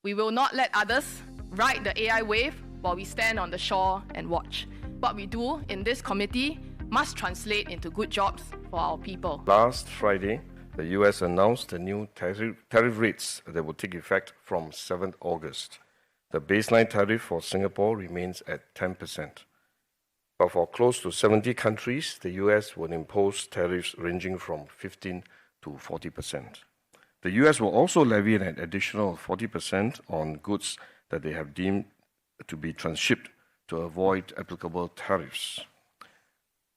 We will not let others ride the AI wave while we stand on the shore and watch. What we do in this committee must translate into good jobs for our people. Last Friday, the US announced the new tariff rates that will take effect from 7th August. The baseline tariff for Singapore remains at 10%. But for close to 70 countries, the US will impose tariffs ranging from 15 to 40%. The US will also levy an additional 40% on goods that they have deemed to be transshipped to avoid applicable tariffs.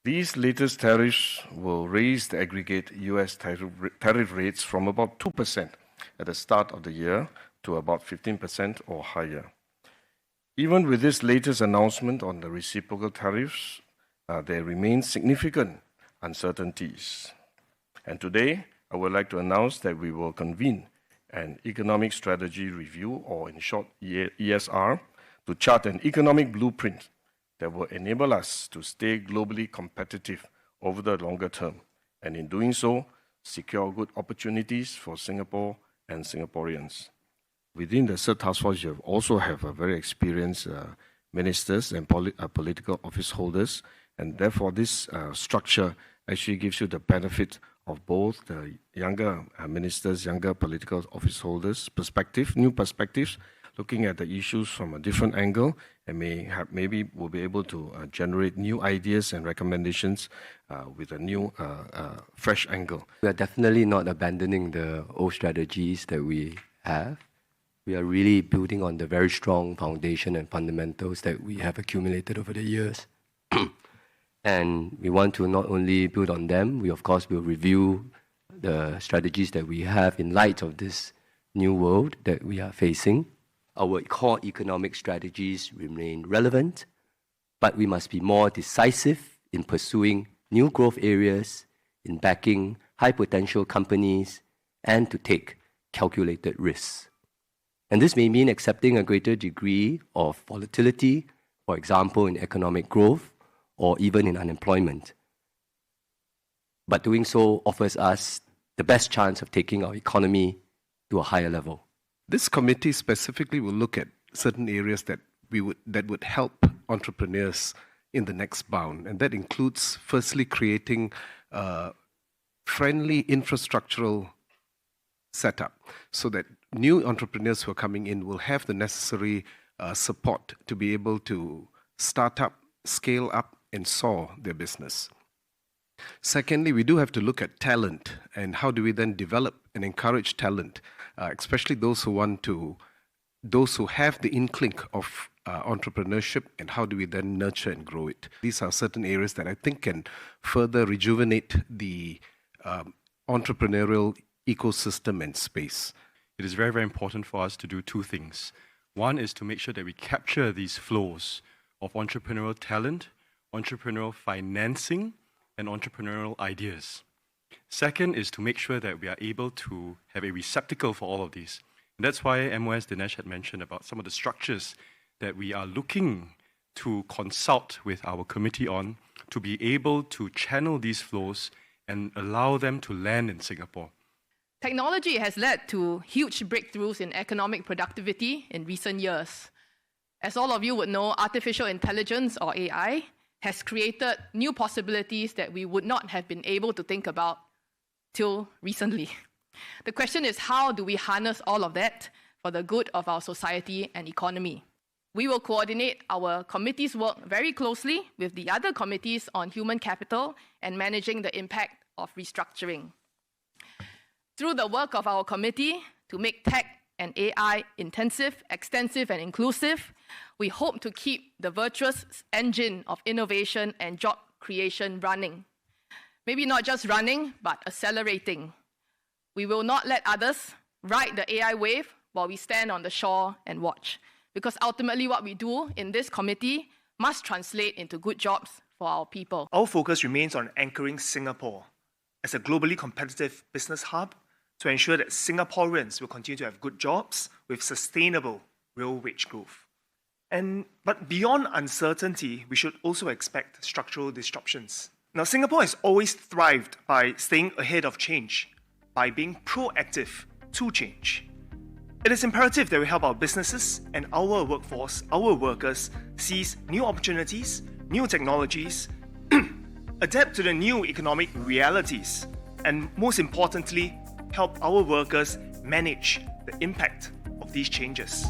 These latest tariffs will raise the aggregate US tariff rates from about 2% at the start of the year to about 15% or higher. Even with this latest announcement on the reciprocal tariffs, there remain significant uncertainties. And today, I would like to announce that we will convene an economic strategy review, or in short, ESR, to chart an economic blueprint that will enable us to stay globally competitive over the longer term, and in doing so, secure good opportunities for Singapore and Singaporeans. Within the third task force, you also have very experienced ministers and political office holders, and therefore this structure actually gives you the benefit of both the younger ministers, younger political office holders' perspective, new perspectives, looking at the issues from a different angle, and maybe we'll be able to generate new ideas and recommendations with a new, fresh angle. We are definitely not abandoning the old strategies that we have. We are really building on the very strong foundation and fundamentals that we have accumulated over the years. And we want to not only build on them, we of course will review the strategies that we have in light of this new world that we are facing. Our core economic strategies remain relevant, but we must be more decisive in pursuing new growth areas, in backing high potential companies, and to take calculated risks. And this may mean accepting a greater degree of volatility, for example, in economic growth or even in unemployment. But doing so offers us the best chance of taking our economy to a higher level. This committee specifically will look at certain areas that would help entrepreneurs in the next bound, and that includes firstly creating a friendly infrastructural setup so that new entrepreneurs who are coming in will have the necessary support to be able to start up, scale up, and soar their business. Secondly, we do have to look at talent and how do we then develop and encourage talent, especially those who have the inkling of entrepreneurship, and how do we then nurture and grow it. These are certain areas that I think can further rejuvenate the entrepreneurial ecosystem and space. It is very, very important for us to do two things. One is to make sure that we capture these flows of entrepreneurial talent, entrepreneurial financing, and entrepreneurial ideas. Second is to make sure that we are able to have a receptacle for all of these. And that's why MOS Dinesh had mentioned about some of the structures that we are looking to consult with our committee on to be able to channel these flows and allow them to land in Singapore. Technology has led to huge breakthroughs in economic productivity in recent years. As all of you would know, artificial intelligence, or AI, has created new possibilities that we would not have been able to think about till recently. The question is, how do we harness all of that for the good of our society and economy? We will coordinate our committee's work very closely with the other committees on human capital and managing the impact of restructuring. Through the work of our committee to make tech and AI intensive, extensive, and inclusive, we hope to keep the virtuous engine of innovation and job creation running. Maybe not just running, but accelerating. We will not let others ride the AI wave while we stand on the shore and watch, because ultimately what we do in this committee must translate into good jobs for our people. Our focus remains on anchoring Singapore as a globally competitive business hub to ensure that Singaporeans will continue to have good jobs with sustainable real wage growth. But beyond uncertainty, we should also expect structural disruptions. Now, Singapore has always thrived by staying ahead of change, by being proactive to change. It is imperative that we help our businesses and our workforce, our workers, seize new opportunities, new technologies, adapt to the new economic realities, and most importantly, help our workers manage the impact of these changes.